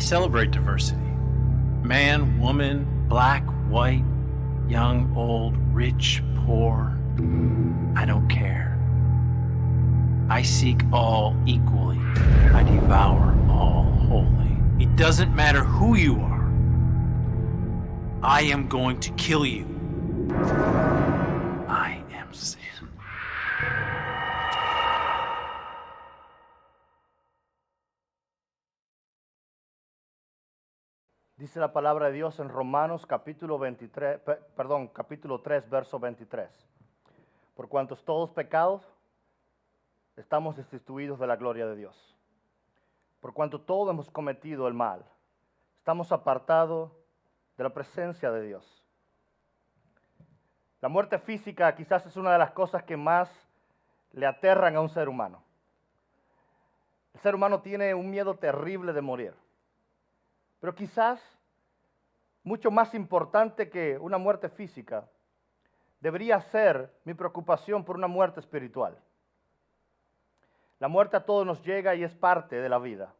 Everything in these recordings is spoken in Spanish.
celebrate diversity. Man, woman, black, white, young, old, rich, poor. I don't care. I seek all equally. I devour all wholly. It doesn't matter who you are. I am going to kill you. I am sin. Dice la palabra de Dios en Romanos capítulo 3, verso 23. Por cuantos todos pecados, estamos destituidos de la gloria de Dios. Por cuanto todos hemos cometido el mal, estamos apartados de la presencia de Dios. La muerte física quizás es una de las cosas que más le aterran a un ser humano. El ser humano tiene un miedo terrible de morir. Pero quizás, mucho más importante que una muerte física, debería ser mi preocupación por una muerte espiritual. La muerte a todos nos llega y es parte de la vida.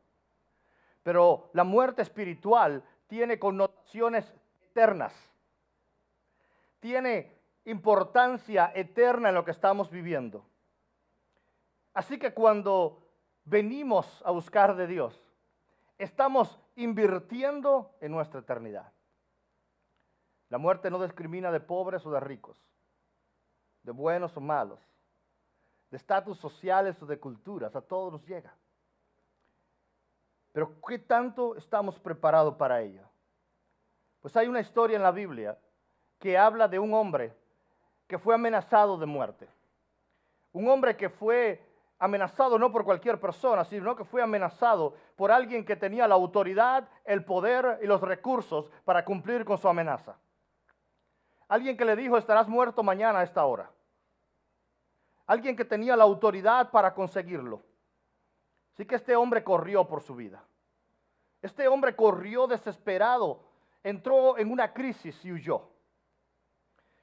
Pero la muerte espiritual tiene connotaciones eternas. Tiene importancia eterna en lo que estamos viviendo. Así que cuando venimos a buscar de Dios, estamos invirtiendo en nuestra eternidad. La muerte no discrimina de pobres o de ricos, de buenos o malos, de estatus sociales o de culturas, a todos nos llega. Pero ¿qué tanto estamos preparados para ello? Pues hay una historia en la Biblia que habla de un hombre que fue amenazado de muerte. Un hombre que fue amenazado no por cualquier persona, sino que fue amenazado por alguien que tenía la autoridad, el poder y los recursos para cumplir con su amenaza. Alguien que le dijo, estarás muerto mañana a esta hora. Alguien que tenía la autoridad para conseguirlo. Así que este hombre corrió por su vida. Este hombre corrió desesperado, entró en una crisis y huyó.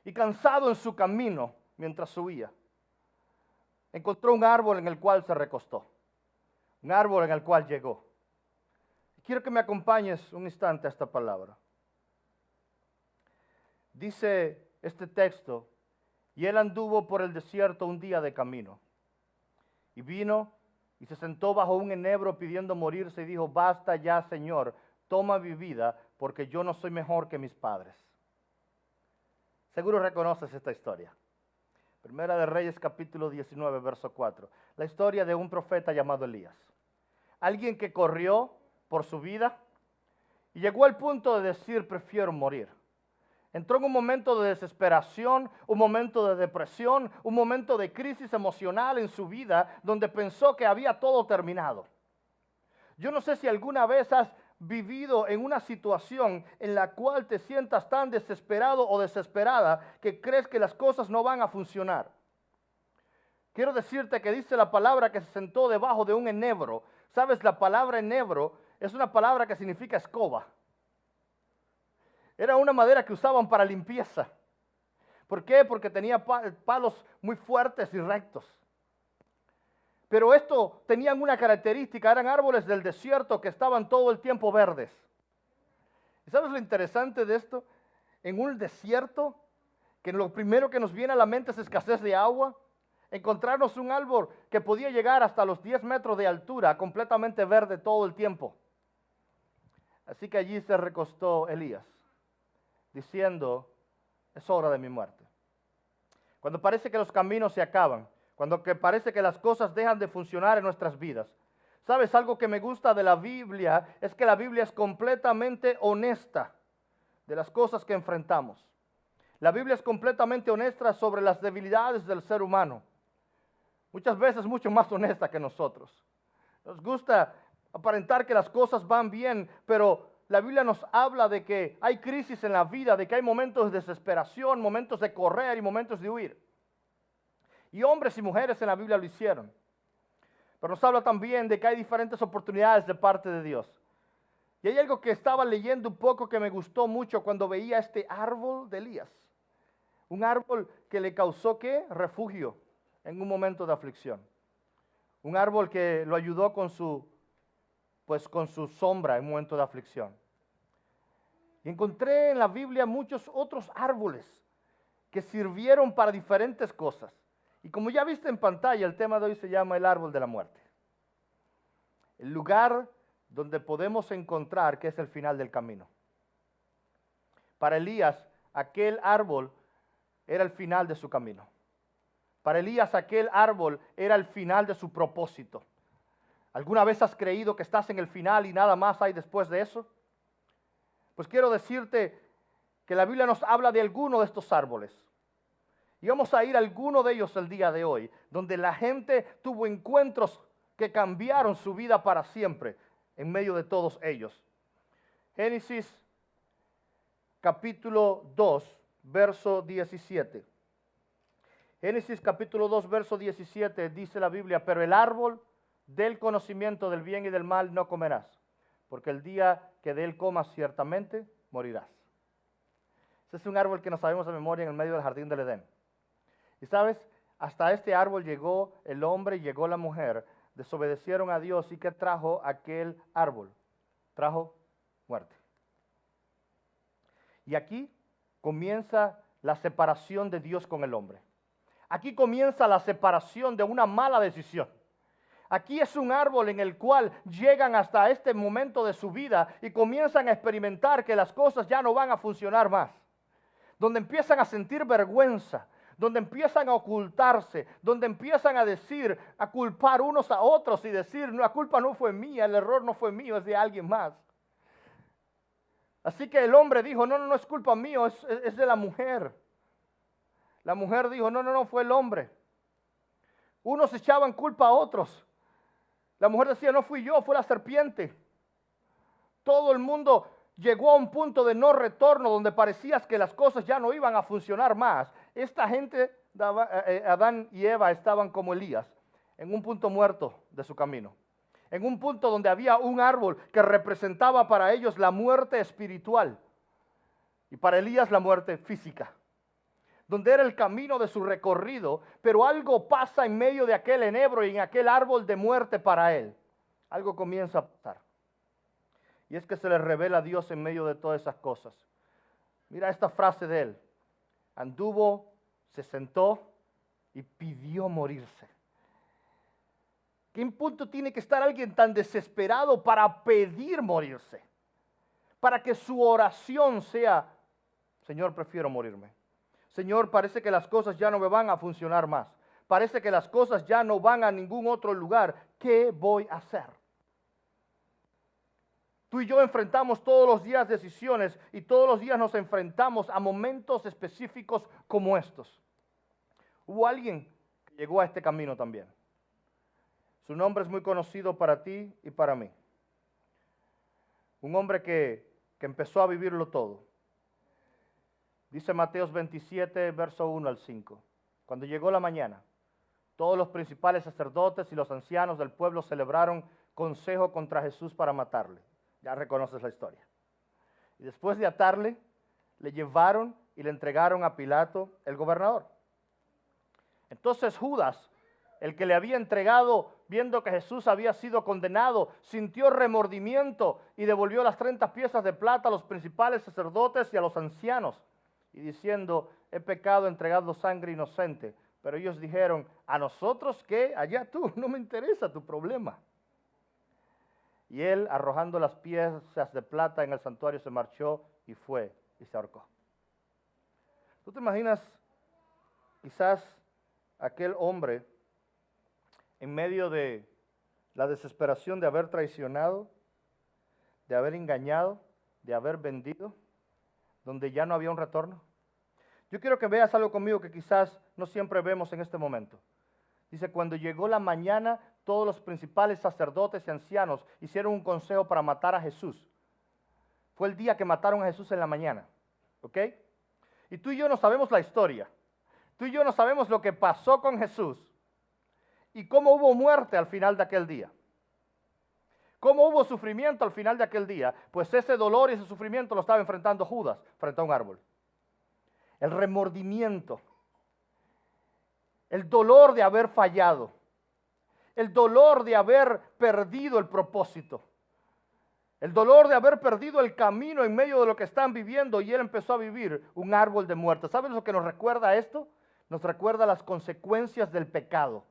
Y cansado en su camino, mientras huía, encontró un árbol en el cual se recostó. Un árbol en el cual llegó. Quiero que me acompañes un instante a esta palabra. Dice este texto, y él anduvo por el desierto un día de camino. Y vino y se sentó bajo un enebro pidiendo morirse y dijo, basta ya, Señor, toma mi vida, porque yo no soy mejor que mis padres. Seguro reconoces esta historia. Primera de Reyes capítulo 19, verso 4. La historia de un profeta llamado Elías. Alguien que corrió por su vida y llegó al punto de decir, prefiero morir. Entró en un momento de desesperación, un momento de depresión, un momento de crisis emocional en su vida donde pensó que había todo terminado. Yo no sé si alguna vez has vivido en una situación en la cual te sientas tan desesperado o desesperada que crees que las cosas no van a funcionar. Quiero decirte que dice la palabra que se sentó debajo de un enebro. ¿Sabes? La palabra enebro es una palabra que significa escoba. Era una madera que usaban para limpieza. ¿Por qué? Porque tenía palos muy fuertes y rectos. Pero esto tenían una característica, eran árboles del desierto que estaban todo el tiempo verdes. ¿Y sabes lo interesante de esto? En un desierto, que lo primero que nos viene a la mente es escasez de agua, encontrarnos un árbol que podía llegar hasta los 10 metros de altura, completamente verde todo el tiempo. Así que allí se recostó Elías, diciendo, es hora de mi muerte. Cuando parece que los caminos se acaban, cuando parece que las cosas dejan de funcionar en nuestras vidas. ¿Sabes? Algo que me gusta de la Biblia es que la Biblia es completamente honesta de las cosas que enfrentamos. La Biblia es completamente honesta sobre las debilidades del ser humano. Muchas veces mucho más honesta que nosotros. Nos gusta aparentar que las cosas van bien, pero la Biblia nos habla de que hay crisis en la vida, de que hay momentos de desesperación, momentos de correr y momentos de huir. Y hombres y mujeres en la Biblia lo hicieron. Pero nos habla también de que hay diferentes oportunidades de parte de Dios. Y hay algo que estaba leyendo un poco que me gustó mucho cuando veía este árbol de Elías. Un árbol que le causó, ¿qué? Refugio en un momento de aflicción. Un árbol que lo ayudó con su pues con su sombra en un momento de aflicción. Y encontré en la Biblia muchos otros árboles que sirvieron para diferentes cosas. Y como ya viste en pantalla, el tema de hoy se llama el árbol de la muerte. El lugar donde podemos encontrar que es el final del camino. Para Elías, aquel árbol era el final de su camino. Para Elías, aquel árbol era el final de su propósito. ¿Alguna vez has creído que estás en el final y nada más hay después de eso? Pues quiero decirte que la Biblia nos habla de alguno de estos árboles. Y vamos a ir a alguno de ellos el día de hoy, donde la gente tuvo encuentros que cambiaron su vida para siempre en medio de todos ellos. Génesis capítulo 2, verso 17. Génesis capítulo 2, verso 17 dice la Biblia, pero el árbol del conocimiento del bien y del mal no comerás, porque el día que de él comas ciertamente morirás. Este es un árbol que no sabemos de memoria en el medio del jardín del Edén. Y sabes, hasta este árbol llegó el hombre y llegó la mujer, desobedecieron a Dios. ¿Y qué trajo aquel árbol? Trajo muerte. Y aquí comienza la separación de Dios con el hombre. Aquí comienza la separación de una mala decisión. Aquí es un árbol en el cual llegan hasta este momento de su vida y comienzan a experimentar que las cosas ya no van a funcionar más. Donde empiezan a sentir vergüenza, donde empiezan a ocultarse, donde empiezan a decir, a culpar unos a otros y decir, la culpa no fue mía, el error no fue mío, es de alguien más. Así que el hombre dijo, no es culpa mío, es de la mujer. La mujer dijo, no, fue el hombre. Unos echaban culpa a otros. La mujer decía, no fui yo, fue la serpiente. Todo el mundo llegó a un punto de no retorno donde parecía que las cosas ya no iban a funcionar más. Esta gente, Adán y Eva, estaban como Elías, en un punto muerto de su camino. En un punto donde había un árbol que representaba para ellos la muerte espiritual y para Elías la muerte física. Donde era el camino de su recorrido, pero algo pasa en medio de aquel enebro y en aquel árbol de muerte para él. Algo comienza a pasar. Y es que se le revela a Dios en medio de todas esas cosas. Mira esta frase de él. Anduvo, se sentó y pidió morirse. ¿Qué punto tiene que estar alguien tan desesperado para pedir morirse? Para que su oración sea, Señor, prefiero morirme. Señor, parece que las cosas ya no me van a funcionar más. Parece que las cosas ya no van a ningún otro lugar. ¿Qué voy a hacer? Tú y yo enfrentamos todos los días decisiones y todos los días nos enfrentamos a momentos específicos como estos. Hubo alguien que llegó a este camino también. Su nombre es muy conocido para ti y para mí. Un hombre que empezó a vivirlo todo. Dice Mateos 27, verso 1 al 5. Cuando llegó la mañana, todos los principales sacerdotes y los ancianos del pueblo celebraron consejo contra Jesús para matarle. Ya reconoces la historia. Y después de atarle, le llevaron y le entregaron a Pilato, el gobernador. Entonces Judas, el que le había entregado, viendo que Jesús había sido condenado, sintió remordimiento y devolvió las 30 piezas de plata a los principales sacerdotes y a los ancianos, y diciendo, he pecado, entregado sangre inocente. Pero ellos dijeron, ¿a nosotros qué? Allá tú, no me interesa tu problema. Y él, arrojando las piezas de plata en el santuario, se marchó y fue y se ahorcó. ¿Tú te imaginas quizás aquel hombre en medio de la desesperación de haber traicionado, de haber engañado, de haber vendido, donde ya no había un retorno? Yo quiero que veas algo conmigo que quizás no siempre vemos en este momento. Dice, cuando llegó la mañana, todos los principales sacerdotes y ancianos hicieron un consejo para matar a Jesús. Fue el día que mataron a Jesús en la mañana. ¿Ok? Y tú y yo no sabemos la historia. Tú y yo no sabemos lo que pasó con Jesús y cómo hubo muerte al final de aquel día. ¿Cómo hubo sufrimiento al final de aquel día? Pues ese dolor y ese sufrimiento lo estaba enfrentando Judas frente a un árbol. El remordimiento, el dolor de haber fallado, el dolor de haber perdido el propósito. El dolor de haber perdido el camino en medio de lo que están viviendo, y él empezó a vivir un árbol de muerte. ¿Sabes lo que nos recuerda esto? Nos recuerda las consecuencias del pecado.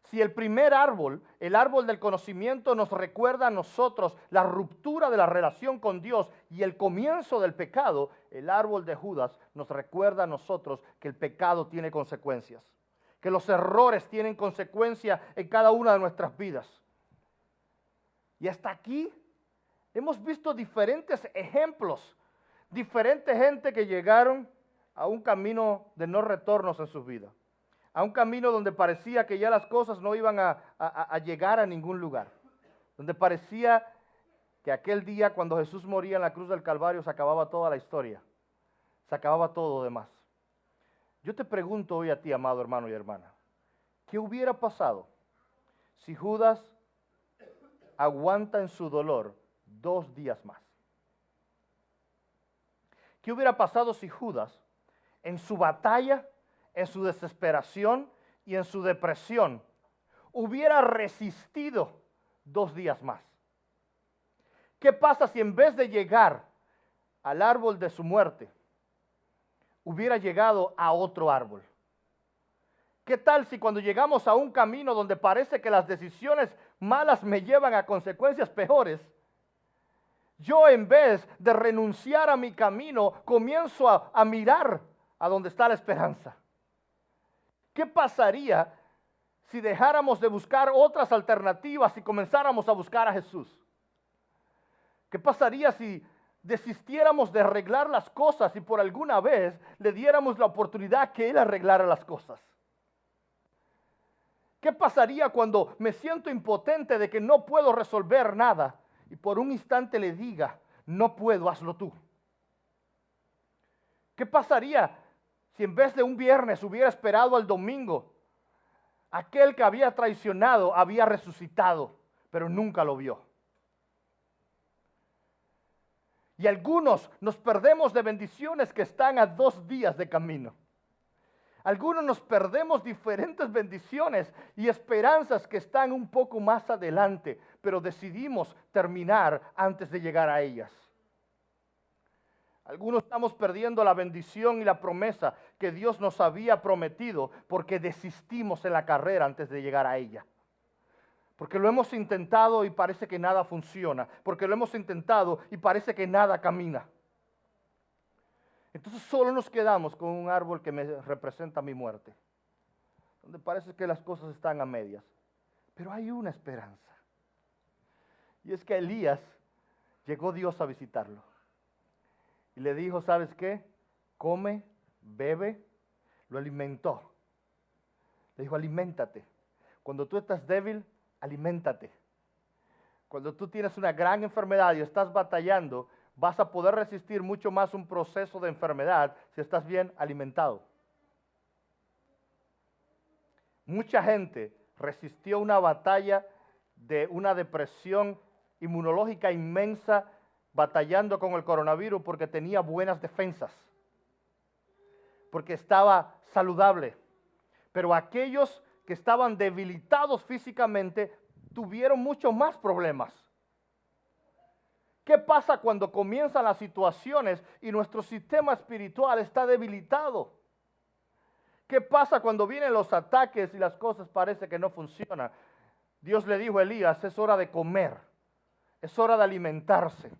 Si el primer árbol, el árbol del conocimiento, nos recuerda a nosotros la ruptura de la relación con Dios y el comienzo del pecado, el árbol de Judas nos recuerda a nosotros que el pecado tiene consecuencias, que los errores tienen consecuencias en cada una de nuestras vidas. Y hasta aquí hemos visto diferentes ejemplos, diferente gente que llegaron a un camino de no retornos en sus vidas, a un camino donde parecía que ya las cosas no iban a llegar a ningún lugar, donde parecía que aquel día cuando Jesús moría en la cruz del Calvario se acababa toda la historia, se acababa todo lo demás. Yo te pregunto hoy a ti, amado hermano y hermana, ¿qué hubiera pasado si Judas aguanta en su dolor 2 días más? ¿Qué hubiera pasado si Judas, en su batalla, en su desesperación y en su depresión, hubiera resistido 2 días más? ¿Qué pasa si en vez de llegar al árbol de su muerte, hubiera llegado a otro árbol? ¿Qué tal si cuando llegamos a un camino donde parece que las decisiones malas me llevan a consecuencias peores, yo en vez de renunciar a mi camino, comienzo a mirar a donde está la esperanza? ¿Qué pasaría si dejáramos de buscar otras alternativas y comenzáramos a buscar a Jesús? ¿Qué pasaría si desistiéramos de arreglar las cosas y por alguna vez le diéramos la oportunidad que Él arreglara las cosas? ¿Qué pasaría cuando me siento impotente de que no puedo resolver nada y por un instante le diga, no puedo, hazlo tú? ¿Qué pasaría si en vez de un viernes hubiera esperado al domingo? Aquel que había traicionado había resucitado, pero nunca lo vio. Y algunos nos perdemos de bendiciones que están a 2 días de camino. Algunos nos perdemos diferentes bendiciones y esperanzas que están un poco más adelante, pero decidimos terminar antes de llegar a ellas. Algunos estamos perdiendo la bendición y la promesa que Dios nos había prometido porque desistimos en la carrera antes de llegar a ella. Porque lo hemos intentado y parece que nada funciona. Porque lo hemos intentado y parece que nada camina. Entonces solo nos quedamos con un árbol que me representa mi muerte, donde parece que las cosas están a medias. Pero hay una esperanza. Y es que a Elías llegó Dios a visitarlo. Y le dijo, ¿sabes qué? Come, bebe. Lo alimentó. Le dijo, aliméntate. Cuando tú estás débil, aliméntate. Cuando tú tienes una gran enfermedad y estás batallando, vas a poder resistir mucho más un proceso de enfermedad si estás bien alimentado. Mucha gente resistió una batalla de una depresión inmunológica inmensa batallando con el coronavirus porque tenía buenas defensas, porque estaba saludable. Pero aquellos que estaban debilitados físicamente tuvieron muchos más problemas. ¿Qué pasa cuando comienzan las situaciones y nuestro sistema espiritual está debilitado? ¿Qué pasa cuando vienen los ataques y las cosas parece que no funcionan? Dios le dijo a Elías, es hora de comer, es hora de alimentarse,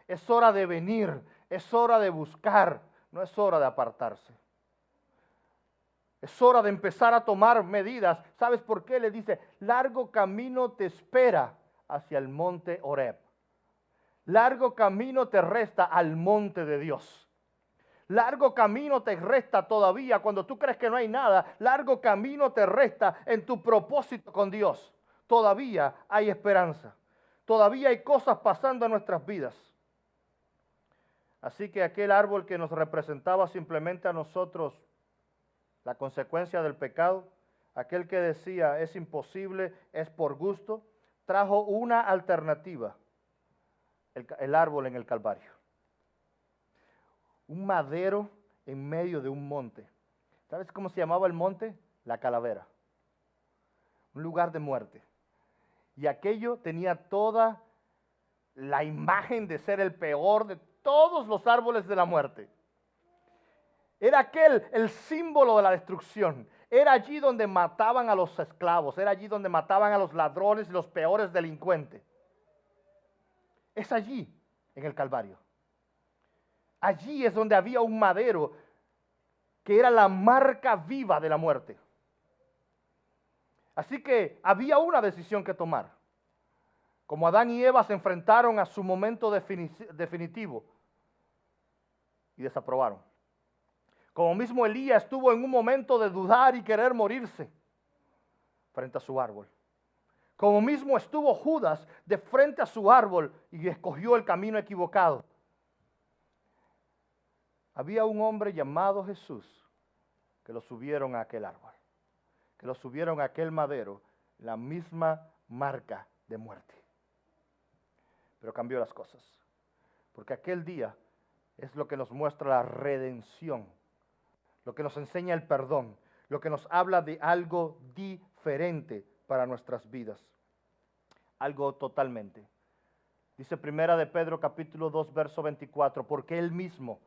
es hora de venir, es hora de buscar, no es hora de apartarse. Es hora de empezar a tomar medidas. ¿Sabes por qué? Le dice, largo camino te espera hacia el monte Horeb. Largo camino te resta al monte de Dios. Largo camino te resta todavía cuando tú crees que no hay nada. Largo camino te resta en tu propósito con Dios. Todavía hay esperanza. Todavía hay cosas pasando en nuestras vidas. Así que aquel árbol que nos representaba simplemente a nosotros la consecuencia del pecado, aquel que decía es imposible, es por gusto, trajo una alternativa. El árbol en el Calvario. Un madero en medio de un monte. ¿Sabes cómo se llamaba el monte? La Calavera. Un lugar de muerte. Y aquello tenía toda la imagen de ser el peor de todos los árboles de la muerte. Era aquel el símbolo de la destrucción. Era allí donde mataban a los esclavos, era allí donde mataban a los ladrones y los peores delincuentes. Es allí, en el Calvario. Allí es donde había un madero que era la marca viva de la muerte. Así que había una decisión que tomar. Como Adán y Eva se enfrentaron a su momento definitivo y desaprobaron. Como mismo Elías estuvo en un momento de dudar y querer morirse frente a su árbol. Como mismo estuvo Judas de frente a su árbol y escogió el camino equivocado. Había un hombre llamado Jesús que lo subieron a aquel árbol, que lo subieron a aquel madero, la misma marca de muerte. Pero cambió las cosas, porque aquel día es lo que nos muestra la redención, lo que nos enseña el perdón, lo que nos habla de algo diferente para nuestras vidas, algo totalmente. Dice Primera de Pedro capítulo 2 verso 24, porque Él mismo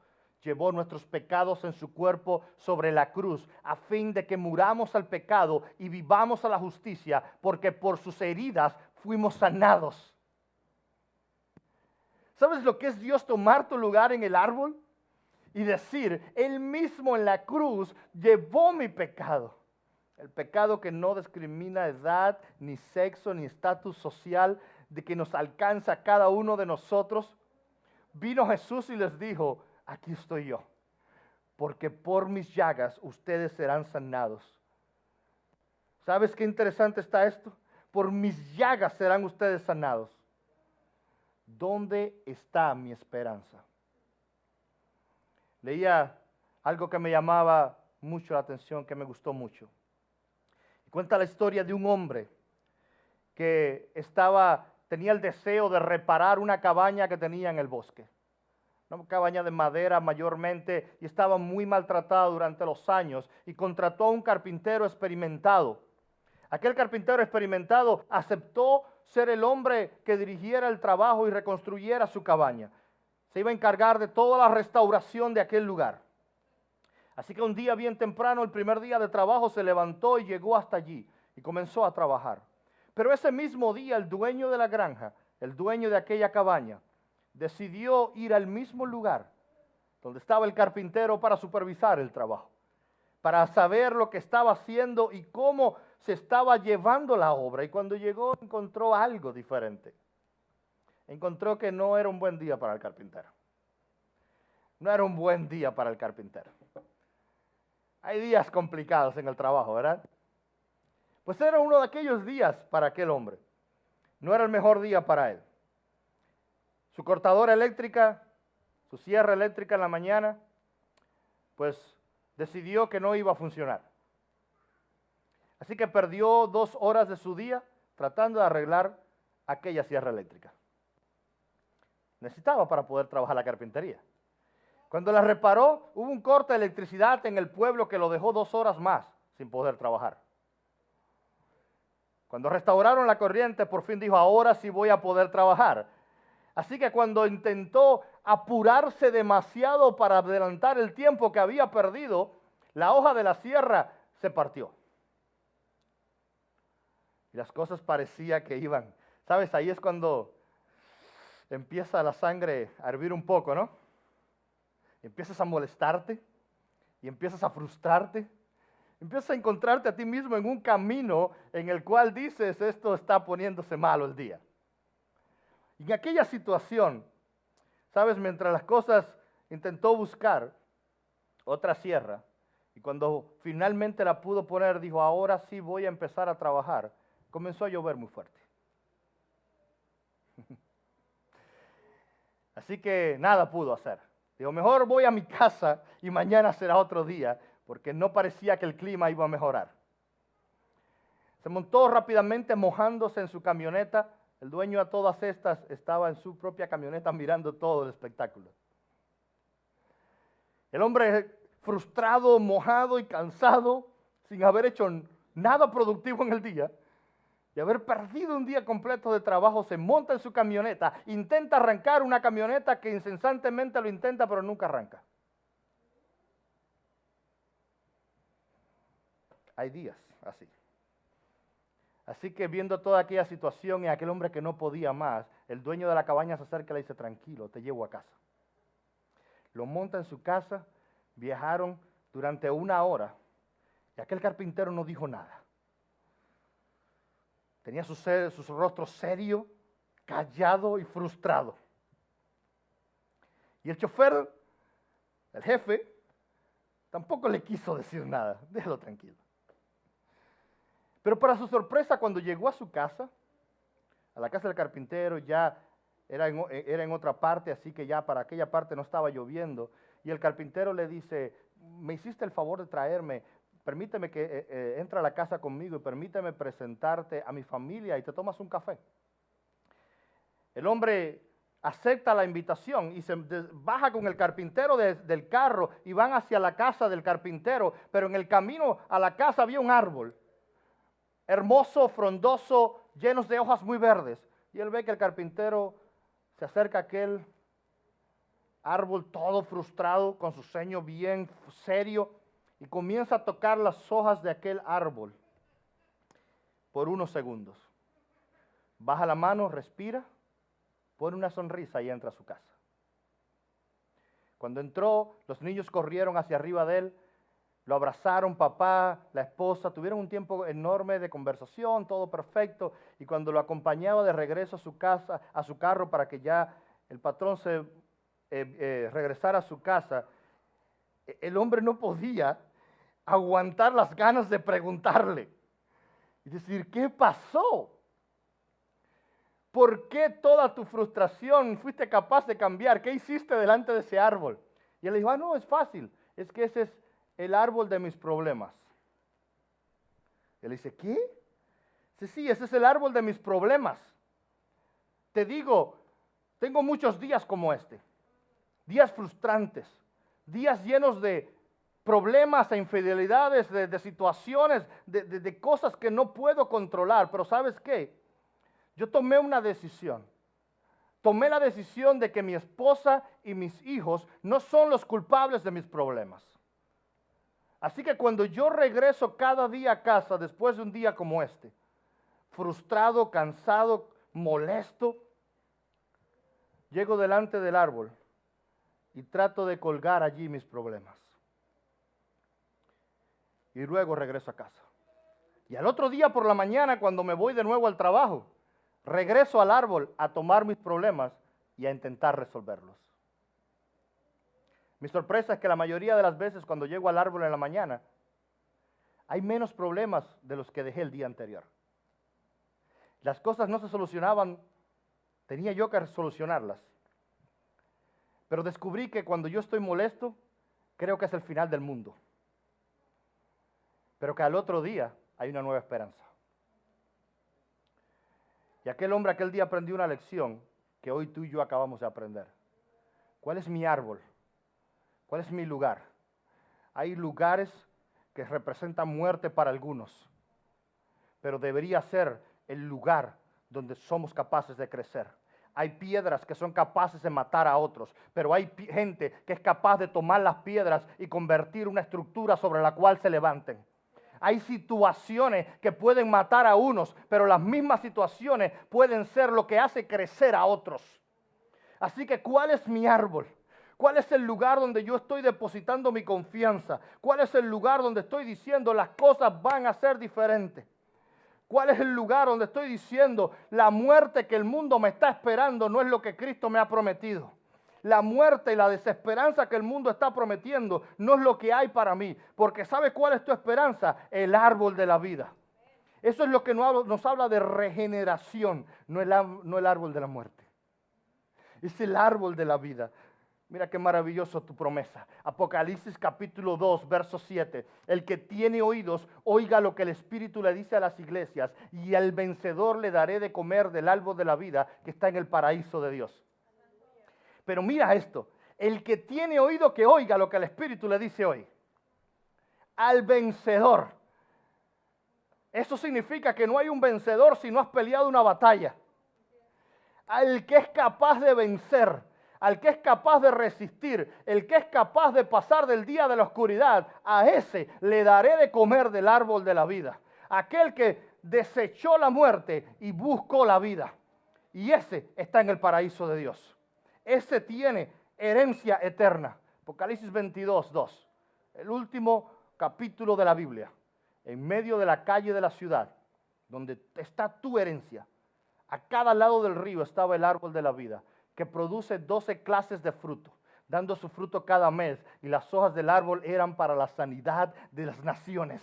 llevó nuestros pecados en su cuerpo sobre la cruz, a fin de que muramos al pecado y vivamos a la justicia, porque por sus heridas fuimos sanados. ¿Sabes lo que es Dios tomar tu lugar en el árbol? Y decir, Él mismo en la cruz llevó mi pecado. El pecado que no discrimina edad, ni sexo, ni estatus social, de que nos alcanza a cada uno de nosotros. Vino Jesús y les dijo, aquí estoy yo, porque por mis llagas ustedes serán sanados. ¿Sabes qué interesante está esto? Por mis llagas serán ustedes sanados. ¿Dónde está mi esperanza? Leía algo que me llamaba mucho la atención, que me gustó mucho. Cuenta la historia de un hombre que tenía el deseo de reparar una cabaña que tenía en el bosque. Una cabaña de madera mayormente, y estaba muy maltratada durante los años, y contrató a un carpintero experimentado. Aquel carpintero experimentado aceptó ser el hombre que dirigiera el trabajo y reconstruyera su cabaña. Se iba a encargar de toda la restauración de aquel lugar. Así que un día bien temprano, el primer día de trabajo, se levantó y llegó hasta allí y comenzó a trabajar. Pero ese mismo día el dueño de la granja, el dueño de aquella cabaña, decidió ir al mismo lugar donde estaba el carpintero para supervisar el trabajo, para saber lo que estaba haciendo y cómo se estaba llevando la obra. Y cuando llegó encontró algo diferente. Encontró que no era un buen día para el carpintero. No era un buen día para el carpintero. Hay días complicados en el trabajo, ¿verdad? Pues era uno de aquellos días para aquel hombre. No era el mejor día para él. Su cortadora eléctrica, su sierra eléctrica en la mañana, pues decidió que no iba a funcionar. Así que perdió 2 horas de su día tratando de arreglar aquella sierra eléctrica. Necesitaba para poder trabajar la carpintería. Cuando la reparó, hubo un corte de electricidad en el pueblo que lo dejó 2 horas más sin poder trabajar. Cuando restauraron la corriente, por fin dijo, ahora sí voy a poder trabajar. Así que cuando intentó apurarse demasiado para adelantar el tiempo que había perdido, la hoja de la sierra se partió. Y las cosas parecía que iban. ¿Sabes? Ahí es cuando empieza la sangre a hervir un poco, ¿no? Empiezas a molestarte y empiezas a frustrarte. Empiezas a encontrarte a ti mismo en un camino en el cual dices, esto está poniéndose malo el día. Y en aquella situación, ¿sabes? Mientras las cosas intentó buscar otra sierra, y cuando finalmente la pudo poner, dijo, ahora sí voy a empezar a trabajar. Comenzó a llover muy fuerte. Así que nada pudo hacer. Digo, mejor voy a mi casa y mañana será otro día, porque no parecía que el clima iba a mejorar. Se montó rápidamente mojándose en su camioneta. El dueño a todas estas estaba en su propia camioneta mirando todo el espectáculo. El hombre frustrado, mojado y cansado, sin haber hecho nada productivo en el día, de haber perdido un día completo de trabajo, se monta en su camioneta, intenta arrancar una camioneta que incesantemente lo intenta, pero nunca arranca. Hay días así. Así que viendo toda aquella situación y aquel hombre que no podía más, el dueño de la cabaña se acerca y le dice, tranquilo, te llevo a casa. Lo monta en su casa, viajaron durante 1 hora y aquel carpintero no dijo nada. Tenía su rostro serio, callado y frustrado. Y el chofer, el jefe, tampoco le quiso decir nada, déjalo tranquilo. Pero para su sorpresa, cuando llegó a su casa, a la casa del carpintero, ya era en otra parte, así que ya para aquella parte no estaba lloviendo. Y el carpintero le dice, me hiciste el favor de traerme, permíteme que entre a la casa conmigo y permíteme presentarte a mi familia y te tomas un café. El hombre acepta la invitación y se baja con el carpintero del carro y van hacia la casa del carpintero, pero en el camino a la casa había un árbol. Hermoso, frondoso, llenos de hojas muy verdes. Y él ve que el carpintero se acerca a aquel árbol todo frustrado, con su ceño bien serio, y comienza a tocar las hojas de aquel árbol por unos segundos. Baja la mano, respira, pone una sonrisa y entra a su casa. Cuando entró, los niños corrieron hacia arriba de él, lo abrazaron, papá, la esposa, tuvieron un tiempo enorme de conversación, todo perfecto, y cuando lo acompañaba de regreso a su casa, a su carro, para que ya el patrón se regresara a su casa, el hombre no podía aguantar las ganas de preguntarle y decir, ¿qué pasó? ¿Por qué toda tu frustración fuiste capaz de cambiar? ¿Qué hiciste delante de ese árbol? Y él le dijo, no, es fácil, es que ese es el árbol de mis problemas. Él dice, ¿qué? Sí, ese es el árbol de mis problemas. Te digo, tengo muchos días como este, días frustrantes, días llenos de problemas e infidelidades, de situaciones, de cosas que no puedo controlar. Pero ¿sabes qué? Yo tomé una decisión. Tomé la decisión de que mi esposa y mis hijos no son los culpables de mis problemas. Así que cuando yo regreso cada día a casa después de un día como este, frustrado, cansado, molesto, llego delante del árbol y trato de colgar allí mis problemas. Y luego regreso a casa. Y al otro día por la mañana, cuando me voy de nuevo al trabajo, regreso al árbol a tomar mis problemas y a intentar resolverlos. Mi sorpresa es que la mayoría de las veces cuando llego al árbol en la mañana, hay menos problemas de los que dejé el día anterior. Las cosas no se solucionaban, tenía yo que solucionarlas. Pero descubrí que cuando yo estoy molesto, creo que es el final del mundo. Pero que al otro día hay una nueva esperanza. Y aquel hombre aquel día aprendió una lección que hoy tú y yo acabamos de aprender. ¿Cuál es mi árbol? ¿Cuál es mi lugar? Hay lugares que representan muerte para algunos, pero debería ser el lugar donde somos capaces de crecer. Hay piedras que son capaces de matar a otros, pero hay gente que es capaz de tomar las piedras y convertir una estructura sobre la cual se levanten. Hay situaciones que pueden matar a unos, pero las mismas situaciones pueden ser lo que hace crecer a otros. Así que, ¿cuál es mi árbol? ¿Cuál es el lugar donde yo estoy depositando mi confianza? ¿Cuál es el lugar donde estoy diciendo las cosas van a ser diferentes? ¿Cuál es el lugar donde estoy diciendo la muerte que el mundo me está esperando no es lo que Cristo me ha prometido? La muerte y la desesperanza que el mundo está prometiendo no es lo que hay para mí. Porque ¿sabe cuál es tu esperanza? El árbol de la vida. Eso es lo que nos habla de regeneración, no el árbol de la muerte. Es el árbol de la vida. Mira qué maravilloso tu promesa. Apocalipsis capítulo 2, verso 7. El que tiene oídos, oiga lo que el Espíritu le dice a las iglesias. Y al vencedor le daré de comer del árbol de la vida que está en el paraíso de Dios. Pero mira esto. El que tiene oído, que oiga lo que el Espíritu le dice hoy. Al vencedor. Eso significa que no hay un vencedor si no has peleado una batalla. Al que es capaz de vencer, al que es capaz de resistir, el que es capaz de pasar del día de la oscuridad, a ese le daré de comer del árbol de la vida. Aquel que desechó la muerte y buscó la vida. Y ese está en el paraíso de Dios. Ese tiene herencia eterna. Apocalipsis 22, 2. El último capítulo de la Biblia. En medio de la calle de la ciudad, donde está tu herencia. A cada lado del río estaba el árbol de la vida, que produce 12 clases de fruto, dando su fruto cada mes, y las hojas del árbol eran para la sanidad de las naciones.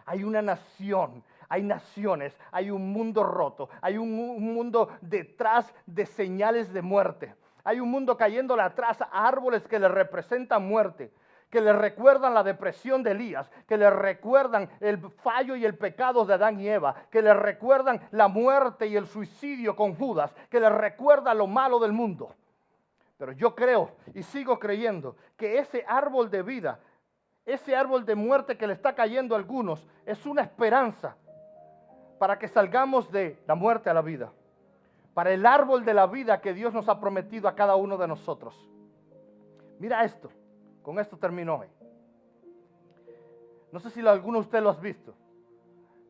Hay una nación, hay naciones, hay un mundo roto, hay un mundo detrás de señales de muerte. Hay un mundo cayéndole atrás a árboles que le representan muerte, que le recuerdan la depresión de Elías, que le recuerdan el fallo y el pecado de Adán y Eva, que le recuerdan la muerte y el suicidio con Judas, que le recuerda lo malo del mundo. Pero yo creo y sigo creyendo que ese árbol de vida, ese árbol de muerte que le está cayendo a algunos, es una esperanza para que salgamos de la muerte a la vida, para el árbol de la vida que Dios nos ha prometido a cada uno de nosotros. Mira esto. Con esto termino hoy. No sé si alguno de ustedes lo has visto,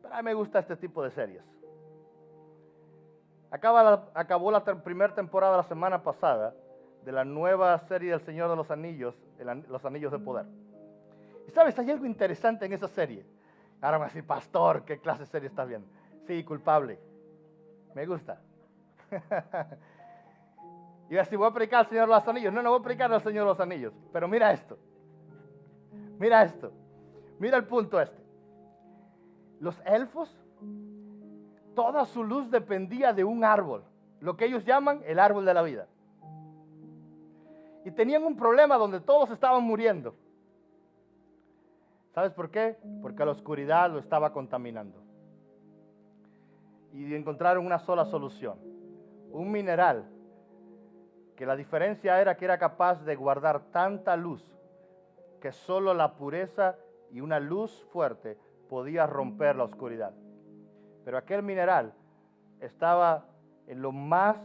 pero a mí me gusta este tipo de series. Acabó la primera temporada la semana pasada de la nueva serie del Señor de los Anillos, Los Anillos de Poder. Y sabes, hay algo interesante en esa serie. Ahora me va a decir, pastor, ¿qué clase de serie está viendo? Sí, culpable. Me gusta. Y así voy a predicar al Señor de los Anillos. No voy a predicar al Señor de los Anillos. Pero mira esto. Mira esto. Mira el punto este. Los elfos, toda su luz dependía de un árbol. Lo que ellos llaman el árbol de la vida. Y tenían un problema donde todos estaban muriendo. ¿Sabes por qué? Porque la oscuridad lo estaba contaminando. Y encontraron una sola solución. Un mineral que la diferencia era que era capaz de guardar tanta luz que solo la pureza y una luz fuerte podía romper la oscuridad. Pero aquel mineral estaba en lo más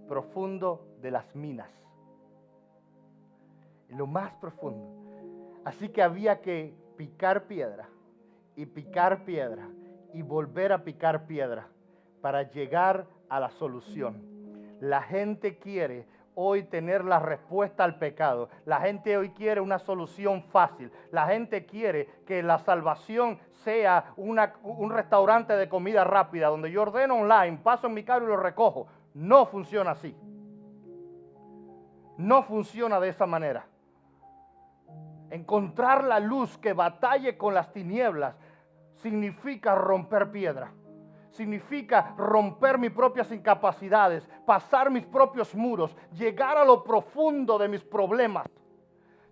profundo de las minas. En lo más profundo. Así que había que picar piedra y volver a picar piedra para llegar a la solución. La gente quiere hoy tener la respuesta al pecado. La gente hoy quiere una solución fácil. La gente quiere que la salvación sea un restaurante de comida rápida donde yo ordeno online, paso en mi carro y lo recojo. No funciona así. No funciona de esa manera. Encontrar la luz que batalle con las tinieblas significa romper piedra. Significa romper mis propias incapacidades, pasar mis propios muros, llegar a lo profundo de mis problemas,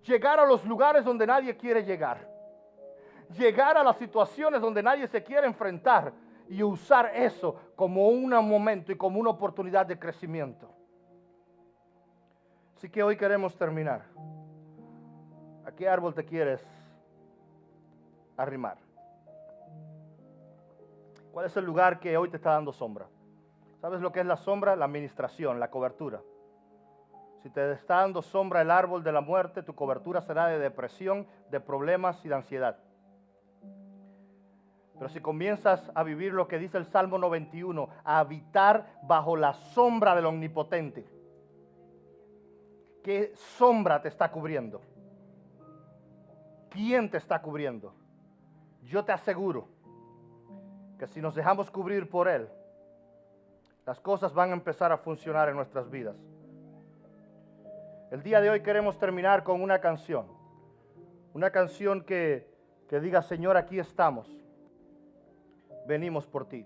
llegar a los lugares donde nadie quiere llegar, llegar a las situaciones donde nadie se quiere enfrentar y usar eso como un momento y como una oportunidad de crecimiento. Así que hoy queremos terminar. ¿A qué árbol te quieres arrimar? ¿Cuál es el lugar que hoy te está dando sombra? ¿Sabes lo que es la sombra? La administración, la cobertura. Si te está dando sombra el árbol de la muerte, tu cobertura será de depresión, de problemas y de ansiedad. Pero si comienzas a vivir lo que dice el Salmo 91, a habitar bajo la sombra del Omnipotente, ¿qué sombra te está cubriendo? ¿Quién te está cubriendo? Yo te aseguro que si nos dejamos cubrir por Él, las cosas van a empezar a funcionar en nuestras vidas. El día de hoy queremos terminar con una canción que diga, Señor, aquí estamos, venimos por ti.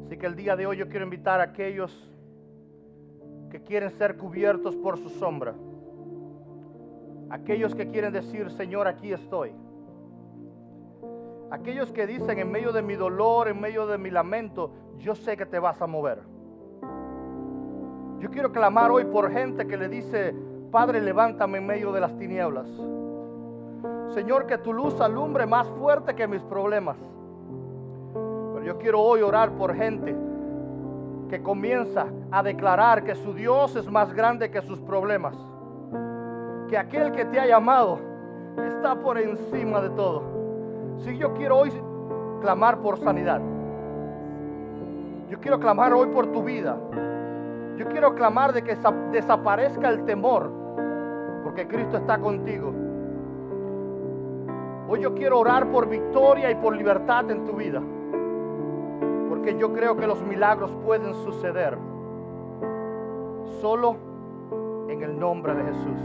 Así que el día de hoy yo quiero invitar a aquellos que quieren ser cubiertos por su sombra, aquellos que quieren decir, Señor, aquí estoy. Aquellos que dicen en medio de mi dolor, en medio de mi lamento, yo sé que te vas a mover. Yo quiero clamar hoy por gente que le dice, Padre, levántame en medio de las tinieblas. Señor, que tu luz alumbre más fuerte que mis problemas. Pero yo quiero hoy orar por gente que comienza a declarar que su Dios es más grande que sus problemas. Que aquel que te ha llamado está por encima de todo. Si yo quiero hoy clamar por sanidad. Yo quiero clamar hoy por tu vida. Yo quiero clamar de que desaparezca el temor, porque Cristo está contigo. Hoy yo quiero orar por victoria y por libertad en tu vida, porque yo creo que los milagros pueden suceder solo en el nombre de Jesús.